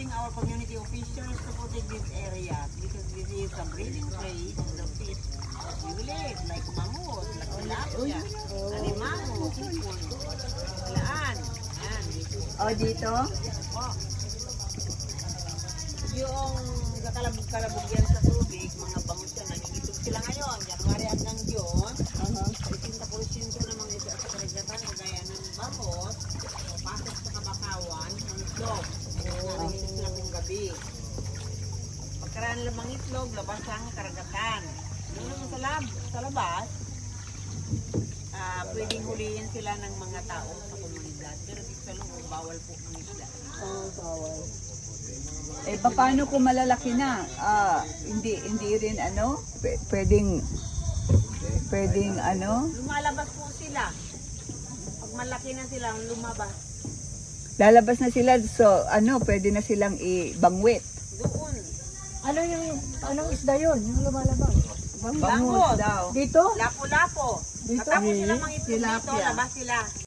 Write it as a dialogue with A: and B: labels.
A: telling our community officials to protect this area because this is a breeding place of the fish that we will eat, like mangus, like tilapia, alimango, hipon, laan. Yan, dito.
B: O, dito?
A: Oh. Yung kakalabog-kalabog yan sa tubig, mga bangus yan, nangingisog sila ngayon. January hanggang June, 30% namang isa sa karagatan, kagaya ng bangus, pasok sa kabakawan, ng itlog. Nangingisog sila kung gabi. Pagkaraan lamang itlog, labas ang karagatan. Yung naman sa labas, pwedeng huliin sila ng mga tao sa komunidad. Pero dito sa loob, bawal po ang isda.
B: Bawal. Eh, paano kung malalaki na? Hindi rin ano? Pwedeng ano?
A: Lumalabas po sila. Pag malaki na sila, lumabas.
B: Lalabas na sila, so ano, pwede na silang ibangwit.
A: Doon.
C: Anong isda yun? Yung lumalabas?
A: Bangus
B: daw.
C: Dito?
A: Lapo-lapo.
C: Dito?
A: Matapos sila mangitlog dito,
B: Tilapia.
A: labas sila.